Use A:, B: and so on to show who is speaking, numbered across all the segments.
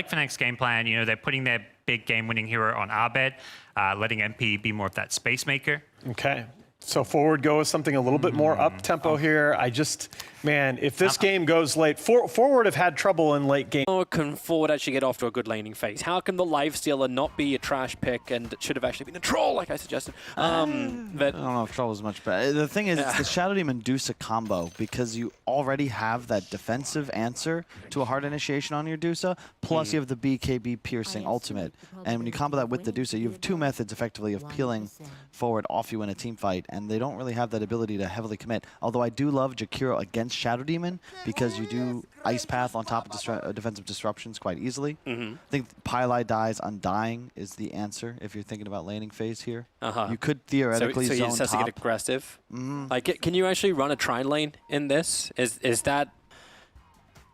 A: like FNATIC's game plan. You know, they're putting their big game-winning hero on our bed, letting MP be more of that space maker.
B: Okay. So forward go is something a little bit more up-tempo here. I just, man, if this game goes late, forward have had trouble in late game.
C: How can forward actually get off to a good laning phase? How can the lifestealer not be a trash pick and it should have actually been a troll, like I suggested? But
D: I don't know if troll is much better. The thing is, it's the Shadow Demon Dusa combo, because you already have that defensive answer to a hard initiation on your Dusa, plus you have the BKB piercing ultimate. And when you combo that with the Dusa, you have two methods effectively of peeling forward off you in a team fight, and they don't really have that ability to heavily commit. Although I do love Jakiro against Shadow Demon, because you do Ice Path on top of defensive disruptions quite easily. I think Pylai dies Undying is the answer if you're thinking about laning phase here. You could theoretically
C: so
D: zone
C: he just has to get aggressive. Like, can you actually run a Trine lane in this? Is that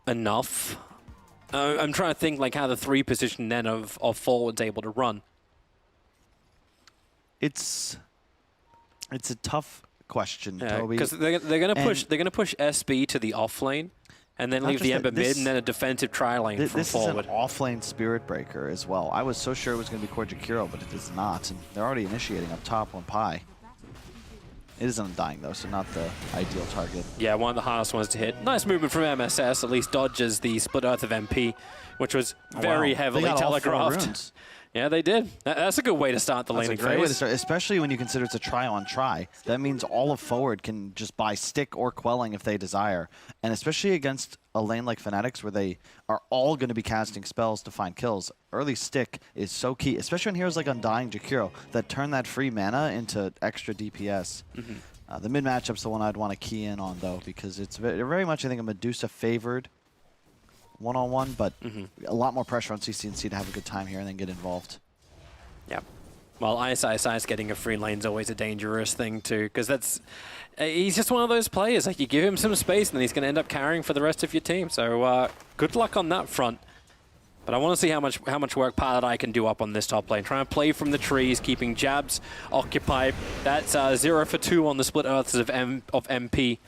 C: enough? I'm trying to think like how the 3 position then of forward's able to run.
D: It's a tough question, Toby.
C: Because they're gonna push SB to the off lane, and then leave the Ember mid, and then a defensive tri lane from forward.
D: This is an off lane Spirit Breaker as well. I was so sure it was going to be Core Jakiro, but it is not. And they're already initiating up top on Pi. It is Undying though, so not the ideal target.
C: Yeah, one of the hardest ones to hit. Nice movement from MSS, at least dodges the Split Earth of MP, which was very heavily telegraphed. Yeah, they did. That's a good way to start the laning phase. That's a great way to start,
D: especially when you consider it's a try-on-try. That means all of forward can just buy stick or quelling if they desire. And especially against a lane like FNATIC's where they are all going to be casting spells to find kills, early stick is so key, especially on heroes like Undying Jakiro that turn that free mana into extra DPS. The mid matchup's the one I'd want to key in on, though, because it's very much, I think, a Medusa-favored one-on-one, but a lot more pressure on CCNC to have a good time here and then get involved.
C: Yeah. Well, ISI's getting a free lane is always a dangerous thing too, because he's just one of those players. Like, you give him some space and then he's going to end up carrying for the rest of your team. So good luck on that front. But I want to see how much work Pilot can do up on this top lane. Trying to play from the trees, keeping jabs occupied. That's 0 for 2 on the Split Earths of MP.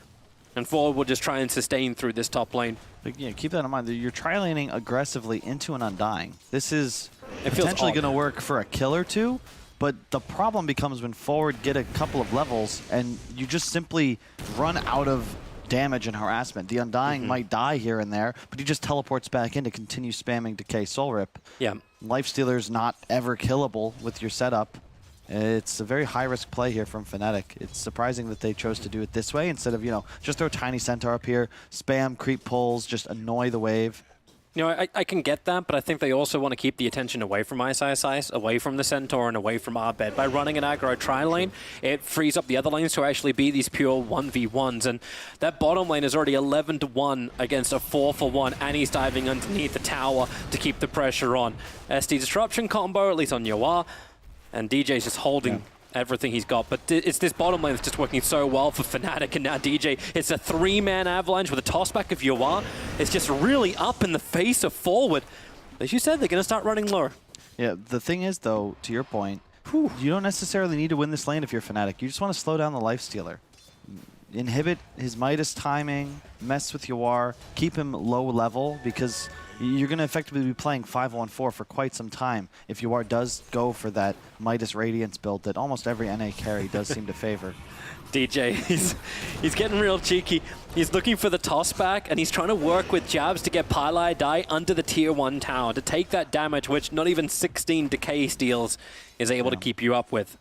C: And forward will just try and sustain through this top lane.
D: But yeah, keep that in mind. You're tri-laning aggressively into an Undying. This is potentially going to work for a kill or two, but the problem becomes when forward get a couple of levels and you just simply run out of damage and harassment. The Undying might die here and there, but he just teleports back in to continue spamming Decay Soul Rip.
C: Yeah.
D: Lifestealer's not ever killable with your setup. It's a very high-risk play here from FNATIC. It's surprising that they chose to do it this way instead of, just throw Tiny Centaur up here, spam creep pulls, just annoy the wave.
C: I can get that, but I think they also want to keep the attention away from ISIS, away from the Centaur, and away from our bed. By running an aggro tri-lane, it frees up the other lanes to actually be these pure 1v1s, and that bottom lane is already 11-1 against a 4-for-1, and he's diving underneath the tower to keep the pressure on. SD Disruption combo, at least on Yawar, and DJ's just holding everything he's got. But it's this bottom lane that's just working so well for FNATIC, and now DJ, it's a 3-man avalanche with a tossback of Yawar. It's just really up in the face of forward. As you said, they're going to start running lower.
D: Yeah, the thing is, though, to your point, you don't necessarily need to win this lane if you're FNATIC. You just want to slow down the Lifestealer. Inhibit his Midas timing, mess with Yawar, keep him low level, because you're going to effectively be playing 5-1-4 for quite some time if Yawar does go for that Midas Radiance build that almost every NA carry does seem to favor.
C: DJ, he's getting real cheeky. He's looking for the toss back, and he's trying to work with jabs to get Pylai die under the tier 1 tower to take that damage, which not even 16 decay steals is able to keep you up with.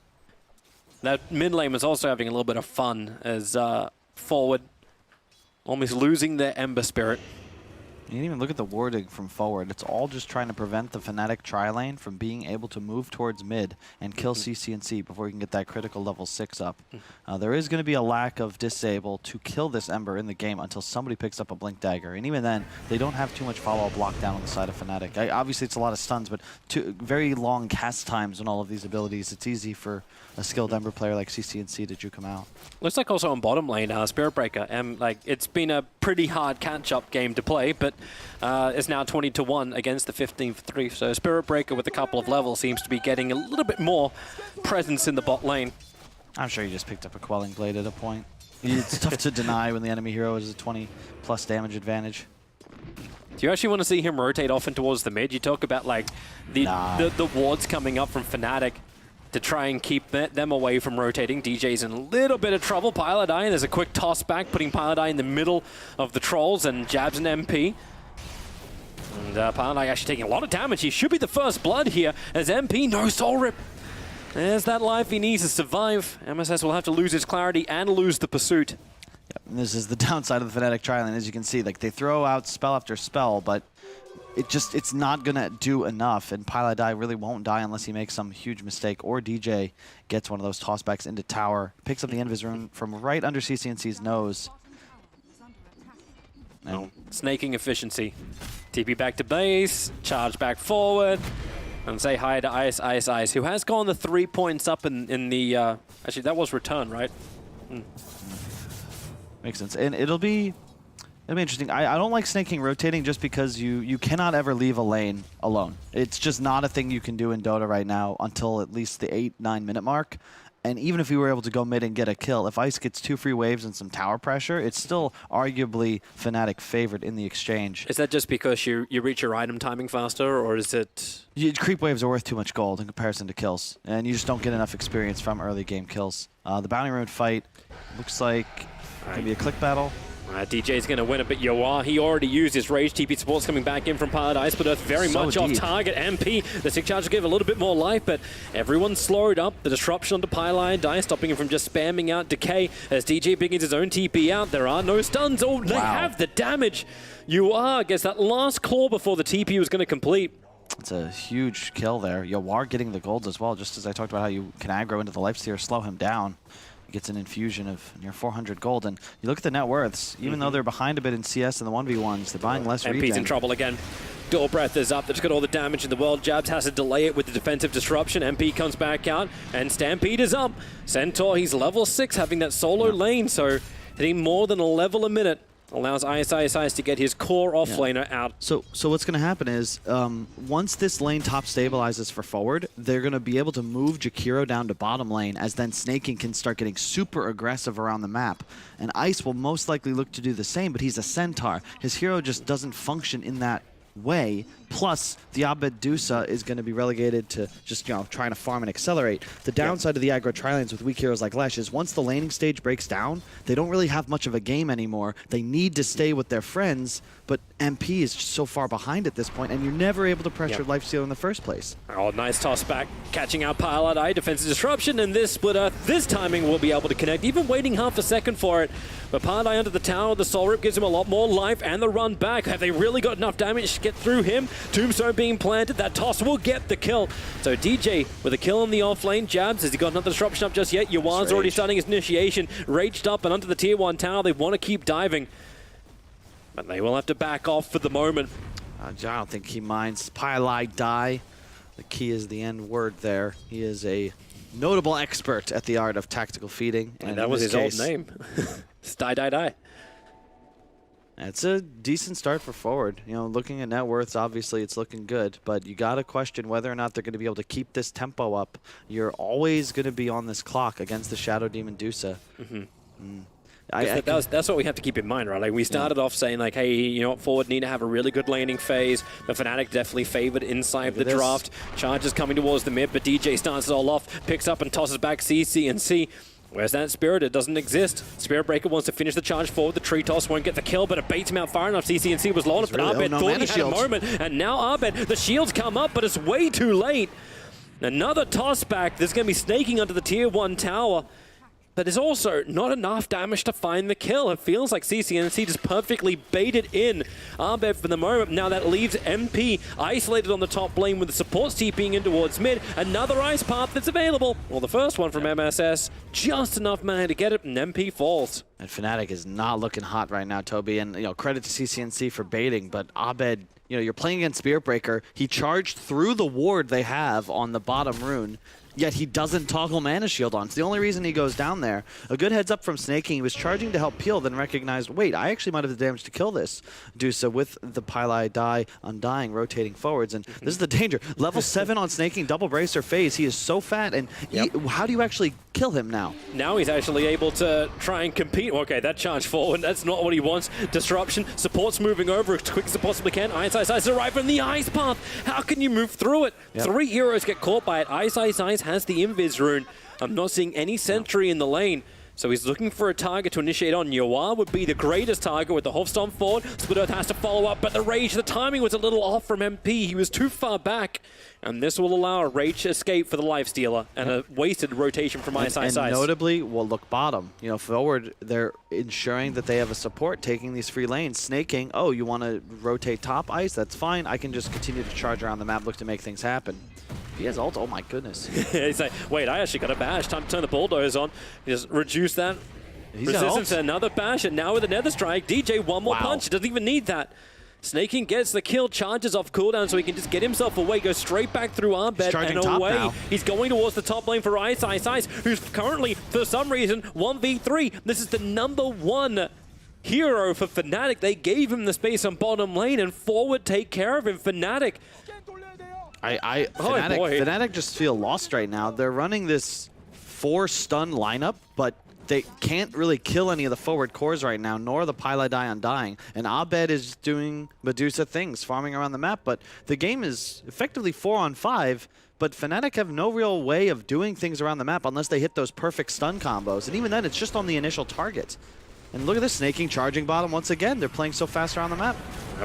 C: That mid lane was also having a little bit of fun as forward almost losing their Ember Spirit.
D: You can even look at the warding from forward. It's all just trying to prevent the FNATIC tri-lane from being able to move towards mid and kill CCNC before you can get that critical level 6 up. There is going to be a lack of disable to kill this Ember in the game until somebody picks up a Blink Dagger. And even then, they don't have too much follow-up lockdown on the side of FNATIC. Obviously, it's a lot of stuns, but very long cast times on all of these abilities. It's easy for a skilled Ember player like CCNC to juke him out. Looks
C: like also on bottom lane, Spirit Breaker. It's been a pretty hard catch-up game to play, but is now 20-1 against the 15-3. So Spirit Breaker with a couple of levels seems to be getting a little bit more presence in the bot lane.
D: I'm sure he just picked up a Quelling Blade at a point. It's tough to deny when the enemy hero is a 20+ damage advantage.
C: Do you actually want to see him rotate off and towards the mid? You talk about like the wards coming up from FNATIC to try and keep them away from rotating. DJ's in a little bit of trouble. Pilot Eye, there's a quick toss back, putting Pilot Eye in the middle of the trolls and jabs an MP. And Pilot Eye actually taking a lot of damage. He should be the first blood here as MP, no soul rip. There's that life he needs to survive. MSS will have to lose his clarity and lose the pursuit.
D: Yep. And this is the downside of the FNATIC tri-lane. As you can see, like they throw out spell after spell, but it's not gonna do enough, and Pilot Die really won't die unless he makes some huge mistake, or DJ gets one of those tossbacks into tower, picks up the Invis rune from right under CCNC's nose.
C: And snaking efficiency. TP back to base, charge back forward, and say hi to Ice, who has gone the 3 points up in the... actually, that was return, right?
D: Makes sense. And it'll be interesting. I don't like snaking rotating just because you cannot ever leave a lane alone. It's just not a thing you can do in Dota right now until at least the 8-9 minute mark. And even if we were able to go mid and get a kill, if Ice gets 2 free waves and some tower pressure, it's still arguably FNATIC favored in the exchange.
C: Is that just because you reach your item timing faster, or is it...
D: Creep waves are worth too much gold in comparison to kills, and you just don't get enough experience from early game kills. The Bounty Rune fight looks like it could be a click battle.
C: DJ's going to win it, but Yoa, he already used his rage. TP support's coming back in from Pilot Ice, but Earth very much off target. MP, the Sick Charge will give a little bit more life, but everyone's slowed up. The disruption onto Pilot Ice, stopping him from just spamming out Decay as DJ begins his own TP out. There are no stuns. Oh, they have the damage. Yoa gets that last claw before the TP was going to complete.
D: It's a huge kill there. Yawar getting the golds as well, just as I talked about how you can aggro into the lifesteal, slow him down. Gets an infusion of near 400 gold, and you look at the net worths, even though they're behind a bit in CS and the 1v1s, they're buying less regen.
C: MP's in trouble again. Dual Breath is up, they've just got all the damage in the world. Jabs has to delay it with the defensive disruption. MP comes back out, and Stampede is up. Centaur, he's level 6, having that solo lane, so hitting more than a level a minute. Allows Ice to get his core offlaner out.
D: So what's going to happen is, once this lane top stabilizes for forward, they're going to be able to move Jakiro down to bottom lane, as then Snaking can start getting super aggressive around the map. And Ice will most likely look to do the same, but he's a Centaur. His hero just doesn't function in that way. Plus, the Abed Dusa is going to be relegated to just, trying to farm and accelerate. The downside of the aggro tri-lanes with weak heroes like Lesh is once the laning stage breaks down, they don't really have much of a game anymore. They need to stay with their friends, but MP is just so far behind at this point, and you're never able to pressure lifesteal in the first place.
C: Oh, nice toss back, catching out Pilot Eye, defensive disruption, and this split Earth, this timing will be able to connect, even waiting half a second for it. But Pilot Eye under the tower, the Soul Rip gives him a lot more life, and the run back. Have they really got enough damage to get through him? Tombstone being planted, that toss will get the kill. So DJ with a kill in the off lane. Jabs, has he got another disruption up just yet? Yuan's already starting his initiation. Raged up and under the tier 1 tower. They want to keep diving, but they will have to back off for the moment.
D: I don't think he minds. Pilot Die. The key is the end word there. He is a notable expert at the art of tactical feeding.
C: And that was his old name. It's Die.
D: It's a decent start for forward. Looking at net worths, obviously it's looking good, but you got to question whether or not they're going to be able to keep this tempo up. You're always going to be on this clock against the Shadow Demon Dusa.
C: That's what we have to keep in mind, right? Like, we started off saying, like, hey, forward need to have a really good laning phase. The FNATIC definitely favored inside the draft. Charges coming towards the mid, but DJ starts it all off, picks up and tosses back CC. Where's that Spirit? It doesn't exist. Spirit Breaker wants to finish the charge forward. The tree toss won't get the kill, but it baits him out far enough. CC was low enough, but Abed thought he had a moment. And now Abed, the shields come up, but it's way too late. Another toss back. There's going to be snaking under the tier 1 tower. But there's also not enough damage to find the kill. It feels like CCNC just perfectly baited in Abed for the moment. Now that leaves MP isolated on the top lane with the supports TPing in towards mid. Another ice path that's available. Well, the first one from MSS, just enough mana to get it, and MP falls.
D: And FNATIC is not looking hot right now, Toby. And credit to CCNC for baiting, but Abed, you're playing against Spirit Breaker. He charged through the ward they have on the bottom rune, yet he doesn't toggle Mana Shield on. It's the only reason he goes down there. A good heads up from Snaking. He was charging to help peel, then recognized, wait, I actually might have the damage to kill this Dusa with the Pilot Die Undying, rotating forwards. And this is the danger. Level 7 on Snaking, double bracer phase. He is so fat. And how do you actually kill him now.
C: Now he's actually able to try and compete. Okay, that charge forward, that's not what he wants. Disruption, support's moving over as quick as it possibly can. Ice arrive from the ice path. How can you move through it?
D: Yep.
C: 3 heroes get caught by it. Ice has the invis rune. I'm not seeing any sentry in the lane. So he's looking for a target to initiate on. Yoar would be the greatest target with the Hofstorm forward. Split Earth has to follow up, but the Rage, the timing was a little off from MP. He was too far back. And this will allow a Rage escape for the Lifestealer and a wasted rotation from Ice.
D: And notably, well, look bottom. You know, forward, they're ensuring that they have a support taking these free lanes. Snaking, oh, you want to rotate top Ice? That's fine. I can just continue to charge around the map, look to make things happen. He has ult. Oh my goodness.
C: He's like, wait, I actually got a bash. Time to turn the bulldoze on. He just reduce that resistance to another bash, and now with a Nether Strike, DJ one more punch. He doesn't even need that. Snaking gets the kill, charges off cooldown so he can just get himself away, go straight back through Arbed and away.
D: Now.
C: He's going towards the top lane for Ice, who's currently, for some reason, 1v3. This is the #1 hero for FNATIC. They gave him the space on bottom lane, and forward take care of him. FNATIC.
D: FNATIC just feel lost right now. They're running this 4-stun lineup, but they can't really kill any of the forward cores right now, nor the Pylai Undying. And Abed is doing Medusa things, farming around the map, but the game is effectively 4-on-5, but FNATIC have no real way of doing things around the map unless they hit those perfect stun combos. And even then, it's just on the initial target. And look at this, Snaking charging bottom once again. They're playing so fast around the map.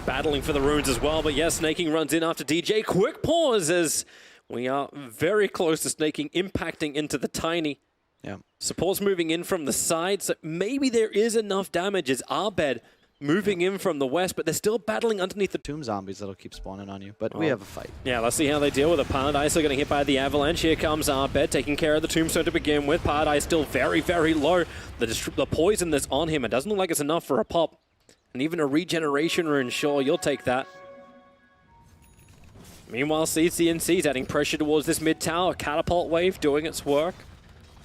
C: Battling for the runes as well, but yes, Snaking runs in after DJ. Quick pause as we are very close to Snaking impacting into the Tiny.
D: Yeah.
C: Support's moving in from the side, so maybe there is enough damage as Arbed moving in from the west, but they're still battling underneath the
D: Tomb zombies that'll keep spawning on you, but we have a fight.
C: Yeah, let's see how they deal with it. Paradise are getting hit by the Avalanche. Here comes Arbed taking care of the Tombstone to begin with. Paradise still very, very low. The poison that's on him, it doesn't look like it's enough for a pop. And even a regeneration rune, sure, you'll take that. Meanwhile, CCNC's adding pressure towards this mid tower. Catapult wave doing its work.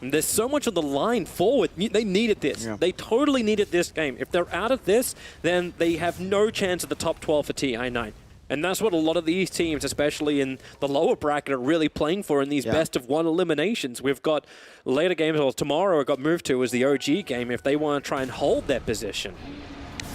C: And there's so much on the line forward. They needed this. Yeah. They totally needed this game. If they're out of this, then they have no chance at the top 12 for TI9. And that's what a lot of these teams, especially in the lower bracket, are really playing for in these best-of-1 eliminations. We've got later games, or tomorrow it got moved to as the OG game if they want to try and hold their position.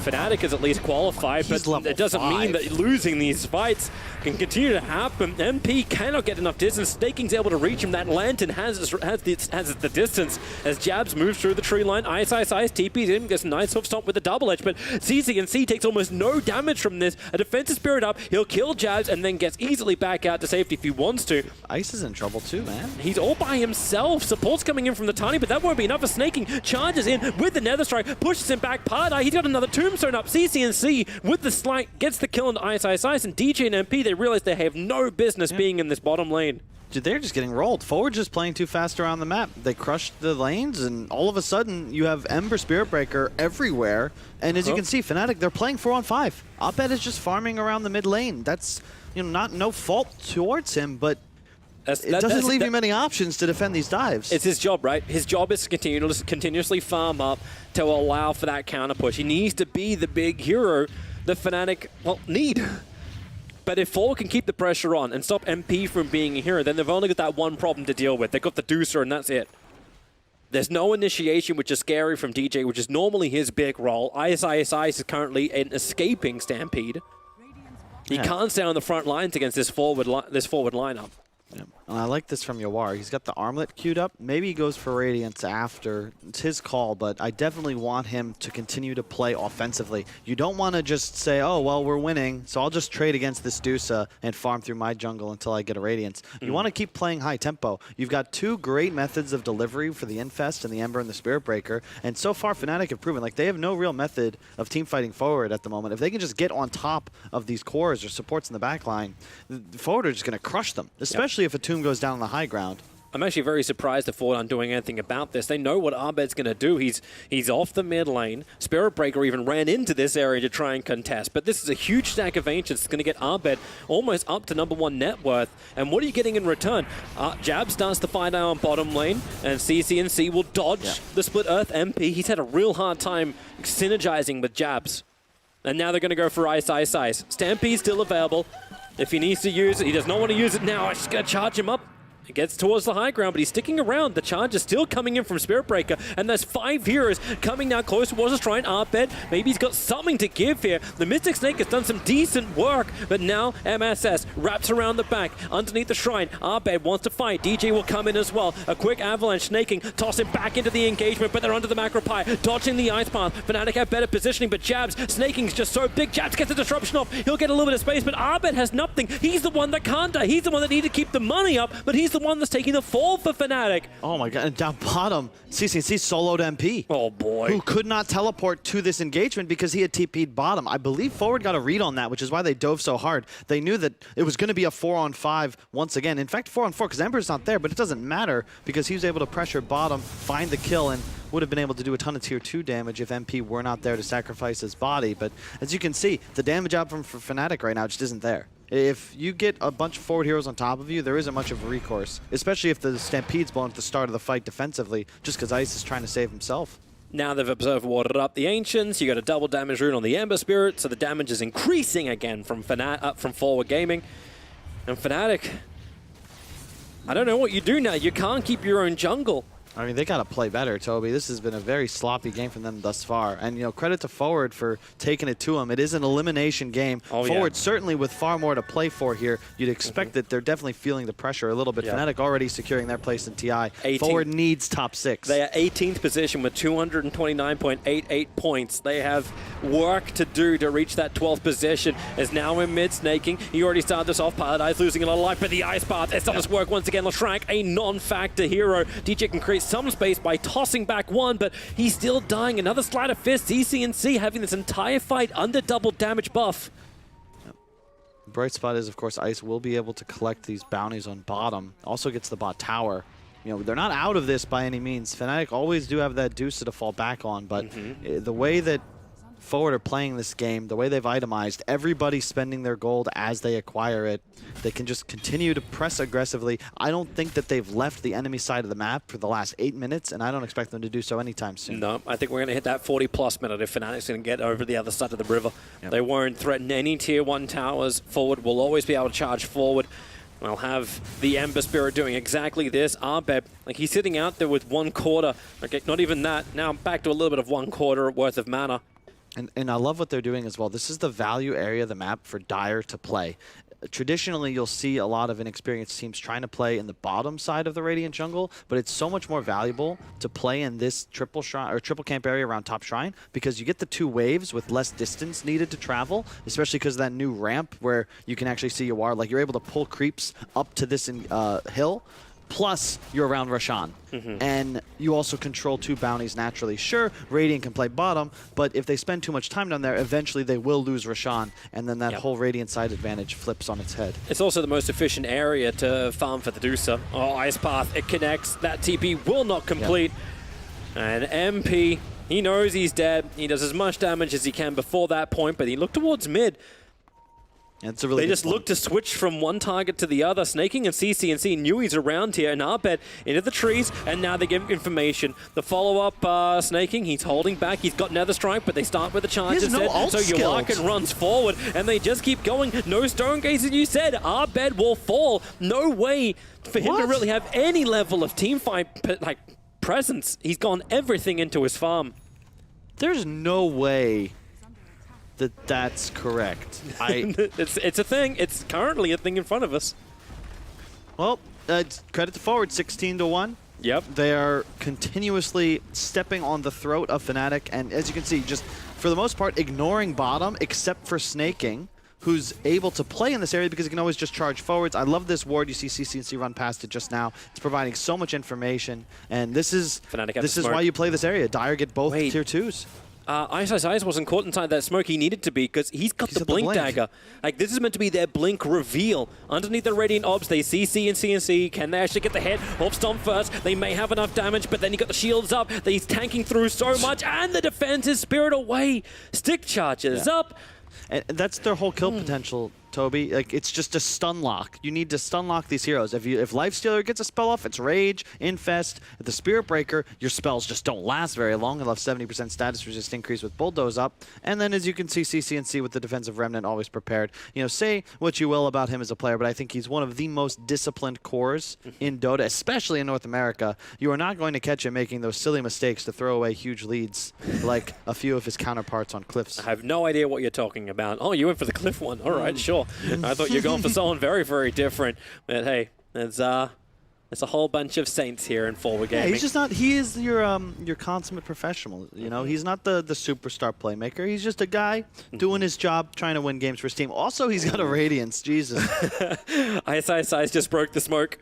C: FNATIC is at least qualified, but it doesn't mean that losing these fights can continue to happen. MP cannot get enough distance. Staking's able to reach him. That Lantern has the distance as Jabs moves through the tree line. Ice, TP's in, gets a nice hoof stomp with the double edge, but CCNC takes almost no damage from this. A defensive spirit up, he'll kill Jabs and then gets easily back out to safety if he wants to.
D: Ice is in trouble too, man.
C: He's all by himself. Support's coming in from the Tiny, but that won't be enough for Snaking. Charges in with the Nether Strike, pushes him back. Pardai, he's got another Tombstone up. CCNC with the slight gets the kill on Ice, and DJ and MP, they realize they have no business being in this bottom lane.
D: Dude, they're just getting rolled. Forward just playing too fast around the map. They crushed the lanes, and all of a sudden, you have Ember Spirit Breaker everywhere. And as you can see, FNATIC, they're playing 4-on-5. Abed is just farming around the mid lane. That's, you know, no fault towards him, but it doesn't leave you many options to defend these dives.
C: It's his job, right? His job is to continuously farm up to allow for that counter push. He needs to be the big hero the FNATIC, well, need. But if Forward can keep the pressure on and stop MP from being a hero, then they've only got that one problem to deal with. They've got the Deucer, and that's it. There's no initiation, which is scary from DJ, which is normally his big role. Ice is currently an escaping Stampede. He can't stay on the front lines against this forward lineup.
D: Yeah. And I like this from Yawar. He's got the armlet queued up. Maybe he goes for Radiance after. It's his call, but I definitely want him to continue to play offensively. You don't want to just say, oh, well, we're winning, so I'll just trade against this Dusa and farm through my jungle until I get a Radiance. You want to keep playing high tempo. You've got two great methods of delivery for the Infest and the Ember and the Spirit Breaker, and so far FNATIC have proven like they have no real method of team fighting forward at the moment. If they can just get on top of these cores or supports in the back line, the forward are just going to crush them, especially if a Tomb goes down on the high ground.
C: I'm actually very surprised that Forward aren't doing anything about this. They know what Arbed's going to do. He's off the mid lane. Spirit Breaker even ran into this area to try and contest. But this is a huge stack of Ancients. It's going to get Arbed almost up to #1 net worth. And what are you getting in return? Jab starts the fight on bottom lane, and CCNC will dodge the Split Earth MP. He's had a real hard time synergizing with Jabs. And now they're going to go for Ice. Stampede's still available. If he needs to use it, he does not want to use it now. I'm just going to charge him up. It gets towards the high ground, but he's sticking around. The charge is still coming in from Spirit Breaker, and there's 5 heroes coming now close towards the shrine. Arbed, maybe he's got something to give here. The Mystic Snake has done some decent work, but now MSS wraps around the back underneath the shrine. Arbed wants to fight. DJ will come in as well. A quick avalanche, snaking, tossing back into the engagement, but they're under the macro pie, dodging the ice path. FNATIC have better positioning, but Jabs, snaking's just so big. Jabs gets the disruption off. He'll get a little bit of space, but Arbed has nothing. He's the one that can't die. He's the one that needs to keep the money up, but he's the one that's taking the fall for FNATIC.
D: Oh my god, and down bottom, CCNC soloed MP.
C: Oh boy.
D: Who could not teleport to this engagement because he had TP'd bottom. I believe Forward got a read on that, which is why they dove so hard. They knew that it was going to be a 4-on-5 once again. In fact, 4-on-4 because Ember's not there, but it doesn't matter because he was able to pressure bottom, find the kill, and would have been able to do a ton of tier 2 damage if MP were not there to sacrifice his body. But as you can see, the damage out from FNATIC right now just isn't there. If you get a bunch of forward heroes on top of you, there isn't much of a recourse, especially if the Stampede's blown at the start of the fight defensively, just because Ice is trying to save himself.
C: Now they've observed warded up the Ancients. You got a double damage rune on the Ember Spirit, so the damage is increasing again from Forward Gaming. And FNATIC, I don't know what you do now. You can't keep your own jungle.
D: I mean, they got to play better, Toby. This has been a very sloppy game from them thus far. And, you know, credit to Forward for taking it to them. It is an elimination game. Forward certainly with far more to play for here. You'd expect that they're definitely feeling the pressure a little bit. FNATIC already securing their place in TI.
C: 18th.
D: Forward needs top 6.
C: They are 18th position with 229.88 points. They have work to do to reach that 12th position. Is now in mid snaking. He already started this off. Paradise losing a lot of life, but the Ice Path has done his work once again. Lashrank, a non-factor hero. DJ can create some space by tossing back one, but he's still dying. Another sleight of fist. ECNC having this entire fight under double damage buff.
D: The bright spot is, of course, Ice will be able to collect these bounties on bottom. Also gets the bot tower. You know, they're not out of this by any means. FNATIC always do have that Deuce to fall back on, but the way that Forward are playing this game, the way they've itemized, everybody's spending their gold as they acquire it. They can just continue to press aggressively. I don't think that they've left the enemy side of the map for the last 8 minutes, and I don't expect them to do so anytime soon.
C: No, I think we're going to hit that 40-plus minute if FNATIC's going to get over the other side of the river. They won't threaten any tier 1 towers. Forward will always be able to charge forward. We'll have the Ember Spirit doing exactly this. Arbeb, like he's sitting out there with 1/4. Okay, not even that. Now back to a little bit of 1/4 worth of mana.
D: And I love what they're doing as well. This is the value area of the map for Dire to play. Traditionally, you'll see a lot of inexperienced teams trying to play in the bottom side of the Radiant jungle, but it's so much more valuable to play in this triple shrine or triple camp area around top shrine because you get the 2 waves with less distance needed to travel, especially because of that new ramp where you can actually see your ward. Like you're able to pull creeps up to this hill. Plus, you're around Roshan. And you also control 2 bounties naturally. Sure, Radiant can play bottom, but if they spend too much time down there, eventually they will lose Roshan, and then that whole Radiant side advantage flips on its head.
C: It's also the most efficient area to farm for the Deucer. Oh, Ice Path, it connects. That TP will not complete. And MP, he knows he's dead. He does as much damage as he can before that point, but he looked towards mid.
D: It's a really
C: they just look to switch from one target to the other. Snaking and CCNC knew he's around here, and Arbed into the trees, and now they give information. The follow-up Snaking, he's holding back. He's got Nether Strike, but they start with the charge instead. So Yolarkin runs forward, and they just keep going. No Stone Gaze, as you said. Arbed will fall. No way for him to really have any level of teamfight presence. He's gone everything into his farm.
D: There's no way that's correct.
C: It's a thing. It's currently a thing in front of us.
D: Well, credit to Forward, 16-1.
C: Yep.
D: They are continuously stepping on the throat of FNATIC, and as you can see, just for the most part, ignoring bottom, except for Snaking, who's able to play in this area because he can always just charge forwards. I love this ward. You see CCNC run past it just now. It's providing so much information, and this is why you play this area. Dire get both tier 2s.
C: Ice wasn't caught inside that smoke he needed to be because he's got the blink dagger. Like, this is meant to be their blink reveal. Underneath the Radiant Orbs, they see CNC. Can they actually get the hit? Orb Stomp first. They may have enough damage, but then he got the shields up. He's tanking through so much, and the defense is Spirit away. Stick charges up.
D: And that's their whole kill potential, Toby. Like, it's just a stun lock. You need to stun lock these heroes. If Lifestealer gets a spell off, it's Rage, Infest. If the Spirit Breaker, your spells just don't last very long. You'll have 70% status resist increase with Bulldoze up. And then, as you can see, CCNC with the Defensive Remnant always prepared. You know, say what you will about him as a player, but I think he's one of the most disciplined cores in Dota, especially in North America. You are not going to catch him making those silly mistakes to throw away huge leads like a few of his counterparts on Cliffs.
C: I have no idea what you're talking about. Oh, you went for the Cliff one. All right, sure. I thought you were going for someone very, very different. But hey, there's a whole bunch of Saints here in forward gaming.
D: Yeah, he's just not. He is your consummate professional. You know, he's not the superstar playmaker. He's just a guy doing his job, trying to win games for his team. Also, he's got a Radiance. Jesus.
C: ISI's just broke the smoke.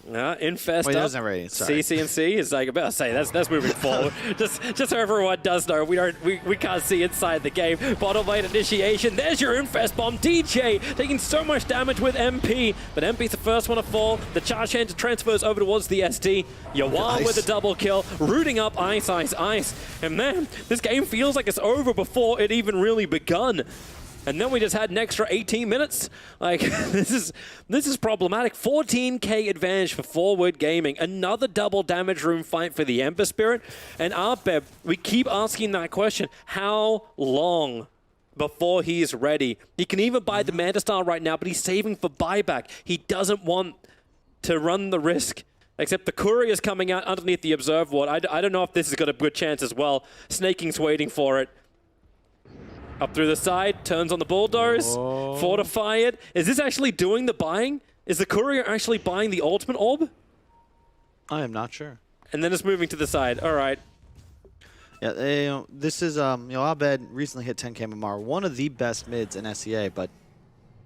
C: Infest
D: Wait,
C: up.
D: he doesn't have Radiance, sorry.
C: CCNC is like about to say that's moving forward. Just so everyone does know, we can't see inside the game. Bottom lane initiation. There's your Infest bomb. DJ taking so much damage with MP, but MP's the first one to fall. The charge hand transfers over towards the SD. Yawar with a double kill, rooting up Ice. And man, this game feels like it's over before it even really begun. And then we just had an extra 18 minutes. Like, this is problematic. 14k advantage for Forward Gaming. Another double damage room fight for the Ember Spirit. And Arbeb, we keep asking that question. How long before he's ready? He can even buy the Manta Star right now, but he's saving for buyback. He doesn't want to run the risk. Except the Courier's coming out underneath the Observe Ward. I don't know if this has got a good chance as well. Snaking's waiting for it. Up through the side, turns on the Bulldoze, fortify it. Is this actually doing the buying? Is the Courier actually buying the ultimate orb?
D: I am not sure.
C: And then it's moving to the side. All right.
D: Yeah, you know, this is, Abed recently hit 10k MMR, one of the best mids in SEA, but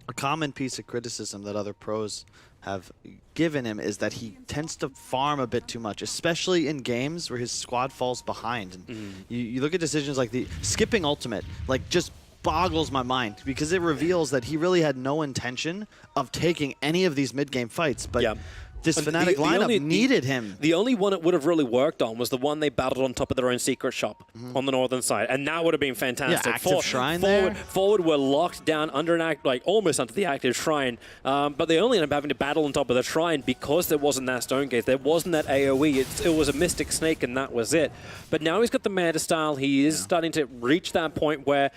D: a common piece of criticism that other pros have given him is that he tends to farm a bit too much, especially in games where his squad falls behind. And you look at decisions like the skipping ultimate, like just boggles my mind because it reveals that he really had no intention of taking any of these mid-game fights. But this Fnatic lineup needed him.
C: The only one it would have really worked on was the one they battled on top of their own secret shop on the northern side, and that would have been fantastic.
D: Yeah, active shrine there.
C: Forward were locked down under an almost under the active shrine, but they only ended up having to battle on top of the shrine because there wasn't that stone gate, there wasn't that AOE. It was a Mystic Snake, and that was it. But now he's got the Manta style. He is starting to reach that point where.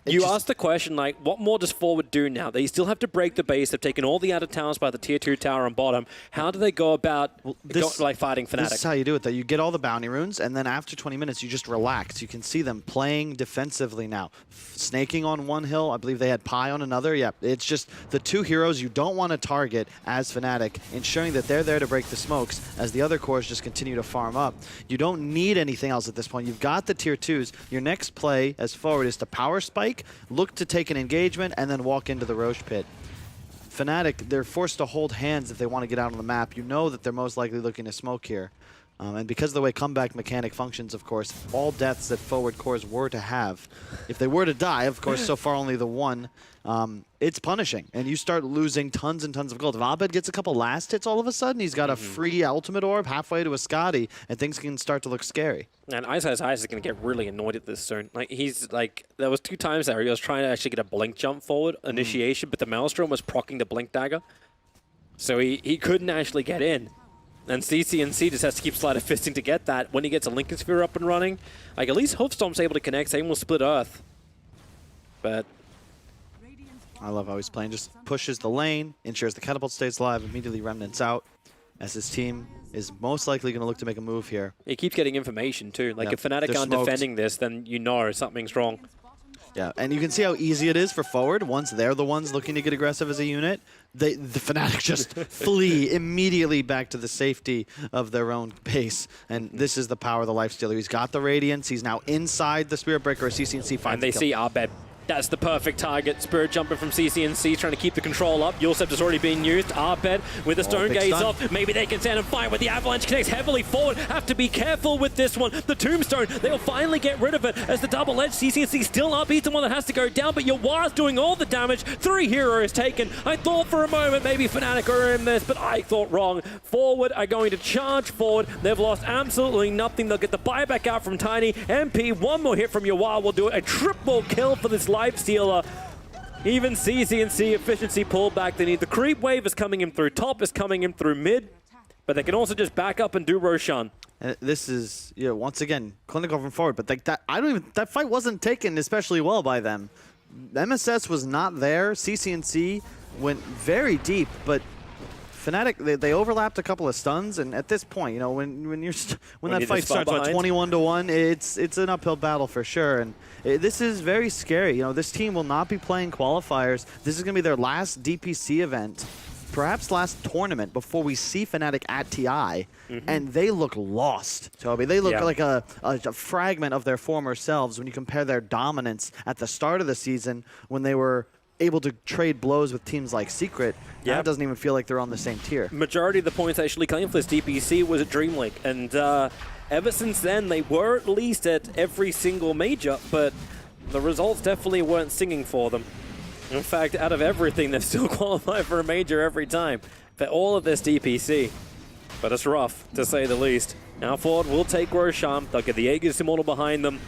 C: You asked the question, like, what more does Forward do now? They still have to break the base. They've taken all the outer towers by the tier 2 tower on bottom. How do they go about fighting Fnatic?
D: This is how you do it, though. You get all the bounty runes, and then after 20 minutes, you just relax. You can see them playing defensively now. Snaking on one hill. I believe they had Pi on another. Yeah, it's just the two heroes you don't want to target as Fnatic, ensuring that they're there to break the smokes as the other cores just continue to farm up. You don't need anything else at this point. You've got the tier 2s. Your next play as Forward is to power spike, look to take an engagement, and then walk into the Roche pit. Fnatic, they're forced to hold hands if they want to get out on the map. You know that they're most likely looking to smoke here. And because of the way comeback mechanic functions, of course, all deaths that Forward cores were to have, if they were to die, of course, so far only the one, it's punishing. And you start losing tons and tons of gold. If Abed gets a couple last hits all of a sudden, he's got a free ultimate orb halfway to a Scotty, and things can start to look scary.
C: And Ice is going to get really annoyed at this soon. Like, he's like, there was 2 times there he was trying to actually get a blink jump forward initiation, but the Maelstrom was proccing the blink dagger. So he couldn't actually get in. And CCNC just has to keep sleight of fisting to get that. When he gets a Lincoln Sphere up and running, like, at least Hopestomp's able to connect, same with Split Earth. But
D: I love how he's playing. Just pushes the lane, ensures the catapult stays alive, immediately remnants out, as his team is most likely going to look to make a move here.
C: he keeps getting information too. Like, if Fnatic aren't defending this, then you know something's wrong.
D: Yeah, and you can see how easy it is for Forward. Once they're the ones looking to get aggressive as a unit, the Fnatic just flee immediately back to the safety of their own base. And this is the power of the Lifestealer. He's got the Radiance. He's now inside the Spirit Breaker. CCNC finds
C: And they see Arbed. That's the perfect target. Spirit jumping from CCNC, trying to keep the control up. Yulcept has already been used. Arbed with the Stone Gaze off. Maybe they can stand and fight with the Avalanche connects heavily forward. Have to be careful with this one. The Tombstone, they'll finally get rid of it as the double edge. CCNC still up. He's the one that has to go down, but Yawar's doing all the damage. 3 heroes taken. I thought for a moment maybe Fnatic are in this, but I thought wrong. Forward are going to charge forward. They've lost absolutely nothing. They'll get the buyback out from Tiny. MP, one more hit from Yawar will do it. A triple kill for this Lifestealer. Even CC&C efficiency pulled back. They need the creep wave is coming in through top, is coming in through mid, but they can also just back up and do Roshan.
D: This is, once again, clinical from forward, but like that fight wasn't taken especially well by them. MSS was not there. CC&C went very deep, but FNATIC, they overlapped a couple of stuns, and at this point, when that fight starts at 21-1, it's an uphill battle for sure. And this is very scary. This team will not be playing qualifiers. This is going to be their last DPC event, perhaps last tournament before we see FNATIC at TI, and they look lost, Toby. They look like a fragment of their former selves when you compare their dominance at the start of the season when they were able to trade blows with teams like Secret. Now it doesn't even feel like they're on the same tier.
C: Majority of the points actually claimed for this DPC was at Dream League, and ever since then they were at least at every single major, but the results definitely weren't singing for them. In fact, out of everything, they still qualify for a major every time for all of this DPC. But it's rough, to say the least. Now Ford will take Roshan. They'll get the Aegis Immortal behind them.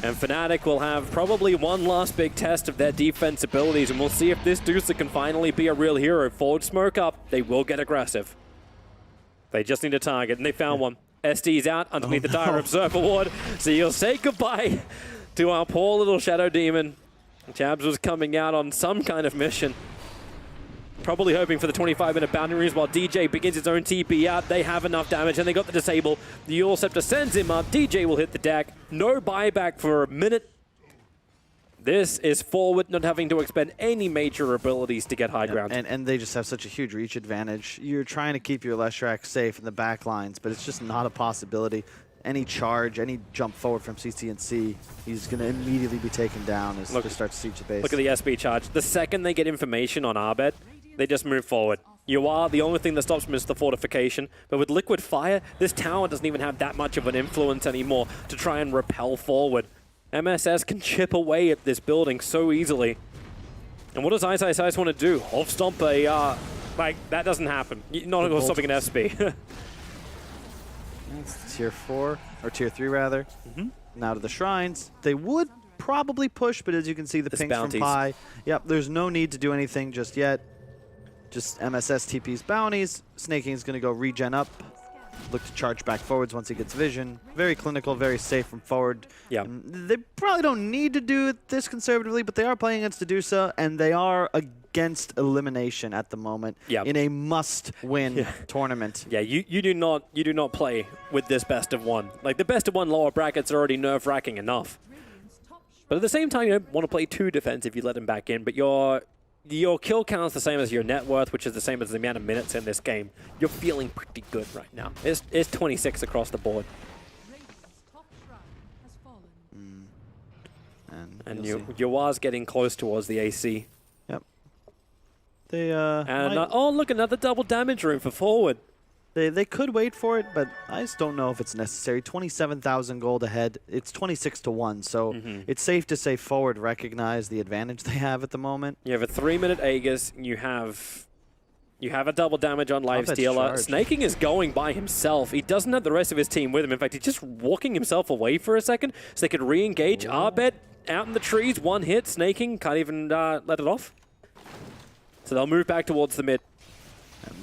C: And FNATIC will have probably one last big test of their defense abilities, and we'll see if this Deucer can finally be a real hero. Forward smoke up, they will get aggressive. They just need a target, and they found one. SD's out underneath the Dire Observer Ward, so you'll say goodbye to our poor little Shadow Demon. Jabs was coming out on some kind of mission. Probably hoping for the 25-minute boundaries while DJ begins his own TP out. They have enough damage, and they got the disable. The Eul Scepter sends him up. DJ will hit the deck. No buyback for a minute. This is forward, not having to expend any major abilities to get high ground.
D: And they just have such a huge reach advantage. You're trying to keep your Leshrac safe in the back lines, but it's just not a possibility. Any charge, any jump forward from CC&C, he's going to immediately be taken down as they start to siege the base.
C: Look at the SB charge. The second they get information on Arbet, they just move forward. You are the only thing that stops them is the fortification. But with Liquid Fire, this tower doesn't even have that much of an influence anymore to try and repel forward. MSS can chip away at this building so easily. And what does Ice want to do? Off stomp a, that doesn't happen. You're not going to stopping an SB.
D: It's tier 4, or tier 3 rather. Now to the shrines. They would probably push, but as you can see, the pings from Pi. Yep, there's no need to do anything just yet. Just MSS TP's bounties. Snaking's going to go regen up. Look to charge back forwards once he gets vision. Very clinical, very safe from forward.
C: Yeah.
D: They probably don't need to do it this conservatively, but they are playing against Medusa, and they are against elimination at the moment in a must-win tournament.
C: Yeah, you do not play with this best of one. Like, the best of one lower brackets are already nerve-wracking enough. But at the same time, you don't want to play too defensive. You let him back in, but your kill count's the same as your net worth, which is the same as the amount of minutes in this game. You're feeling pretty good right now. It's 26 across the board. And Yua's getting close towards the AC.
D: Yep. They
C: oh, look, another double damage room for forward.
D: They could wait for it, but I just don't know if it's necessary. 27,000 gold ahead. It's 26-1, so it's safe to say forward recognize the advantage they have at the moment.
C: You have a 3-minute Aegis. You have a double damage on Lifestealer. Snaking is going by himself. He doesn't have the rest of his team with him. In fact, he's just walking himself away for a second so they could re-engage. Arbet out in the trees. One hit. Snaking can't even let it off. So they'll move back towards the mid.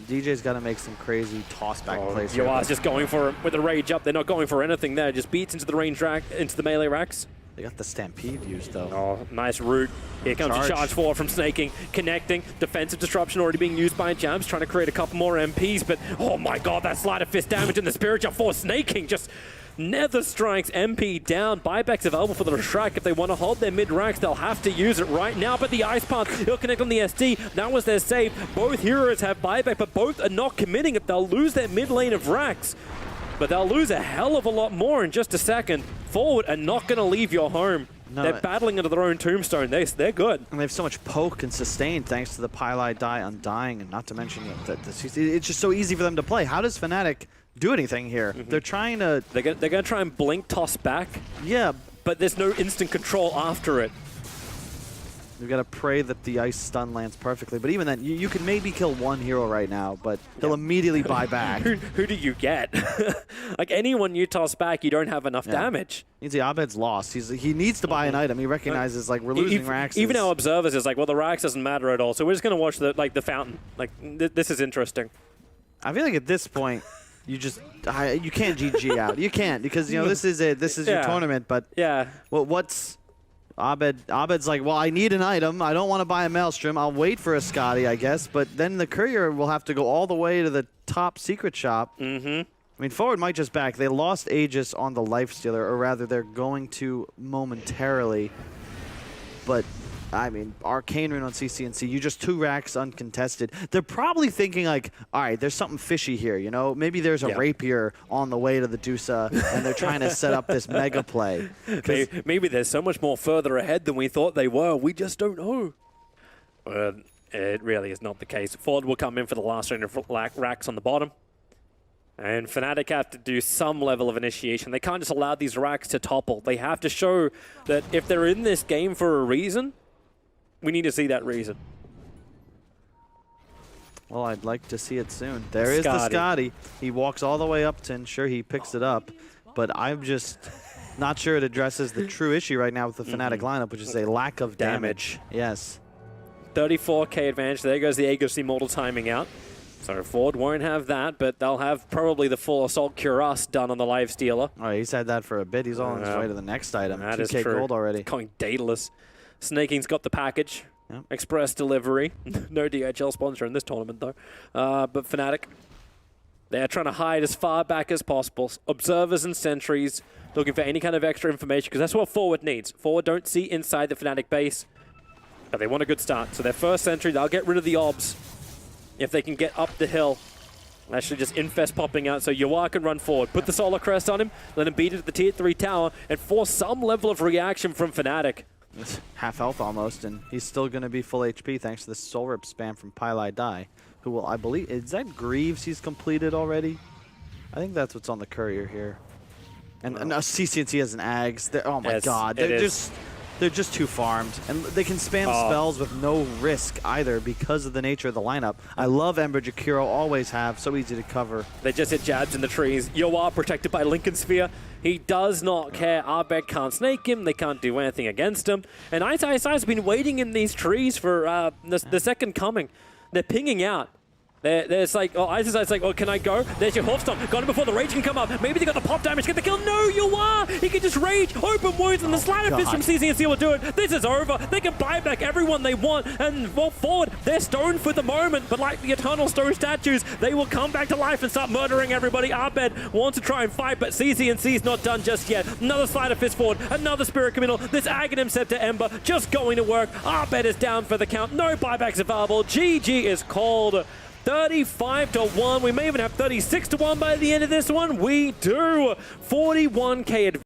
D: DJ's got to make some crazy toss-back plays.
C: Yoa's just going for it with the rage up. They're not going for anything there. Just beats into the range rack, into the melee racks.
D: They got the Stampede used, though.
C: Oh, nice route. Here comes the charge forward from Snaking. Connecting. Defensive disruption already being used by Jams. Trying to create a couple more MPs, but oh my god, that sleight of fist damage in the Spiritual Force. Snaking just nether strikes MP down. Buybacks available for the Shrek. If they want to hold their mid racks, they'll have to use it right now. But the Ice Path, he'll connect on the SD. That was their save. Both heroes have buyback, but both are not committing it. They'll lose their mid lane of racks. But they'll lose a hell of a lot more in just a second. Forward are not going to leave your home. No, they're battling into their own tombstone. They're good.
D: And they have so much poke and sustain thanks to the Pylai die undying, and not to mention that it's just so easy for them to play. How does FNATIC do anything here? They're trying to...
C: They're going to try and blink, toss back.
D: Yeah.
C: But there's no instant control after it.
D: We've got to pray that the ice stun lands perfectly. But even then, you can maybe kill one hero right now, but he'll immediately buy back.
C: Who do you get? Like anyone you toss back, you don't have enough damage.
D: Means the Abed's lost. He needs to buy an item. He recognizes like we're losing Raxes.
C: Even our observers is like, well, the Rax doesn't matter at all. So we're just gonna watch the fountain. Like this is interesting.
D: I feel like at this point, you can't GG out. You can't because this is it. This is your tournament. But well, what's Abed's like, well, I need an item. I don't want to buy a Maelstrom. I'll wait for a Scotty, I guess. But then the courier will have to go all the way to the top secret shop. I mean, Forward might just back. They lost Aegis on the Lifestealer, or rather, they're going to momentarily. But, I mean, Arcane Rune on CCNC, you just 2 racks uncontested. They're probably thinking like, all right, there's something fishy here, Maybe there's a Rapier on the way to the Dusa, and they're trying to set up this mega play.
C: Maybe they're so much more further ahead than we thought they were. We just don't know. It really is not the case. Ford will come in for the last round of racks on the bottom. And FNATIC have to do some level of initiation. They can't just allow these racks to topple. They have to show that if they're in this game for a reason, we need to see that reason.
D: Well, I'd like to see it soon. There is the Scotty. He walks all the way up to ensure he picks it up. But I'm just not sure it addresses the true issue right now with the FNATIC lineup, which is a lack of damage. Yes.
C: 34k advantage. There goes the Aegis Immortal timing out. So Ford won't have that, but they'll have probably the full Assault Cuirass done on the Lifestealer.
D: Oh, he's had that for a bit. He's on his way to the next item.
C: That
D: 2k gold already.
C: Going dataless. Snaking's got the package. Yep. Express delivery. No DHL sponsor in this tournament, though. But FNATIC, they're trying to hide as far back as possible. Observers and sentries looking for any kind of extra information, because that's what Forward needs. Forward don't see inside the FNATIC base, but they want a good start. So their first sentry, they'll get rid of the obs if they can get up the hill. Actually just Infest popping out, so Yawar can run forward. Put the Solar Crest on him, let him beat it at the tier 3 tower, and force some level of reaction from FNATIC.
D: It's half health almost, and he's still going to be full HP thanks to the Soul Rip spam from Pylai Dai, who will, I believe, is that Greaves he's completed already? I think that's what's on the courier here. And CCNC has an Ags. Oh my god, they're just too farmed. And they can spam spells with no risk either because of the nature of the lineup. I love Ember Jakiro, always have, so easy to cover.
C: They just hit jabs in the trees. Yawar protected by Lincoln Sphere. He does not care. Arbeck can't snake him. They can't do anything against him. And ISI has been waiting in these trees for the second coming. They're pinging out. There's like, Isisai's like, oh, can I go? There's your Hawkstomp. Got him before the Rage can come up. Maybe they got the pop damage. Get the kill. No, you are! He can just Rage, open wounds, and the Slider Fist from CCNC will do it. This is over. They can buy back everyone they want. And well, Forward, they're stoned for the moment, but like the Eternal Stone statues, they will come back to life and start murdering everybody. Arbed wants to try and fight, but CCNC's not done just yet. Another Slider Fist Forward, another Spirit Committal. This Aghanim Scepter Ember just going to work. Arbed is down for the count. No buybacks available. GG is called. 35-1. We may even have 36-1 by the end of this one. We do. 41k advantage.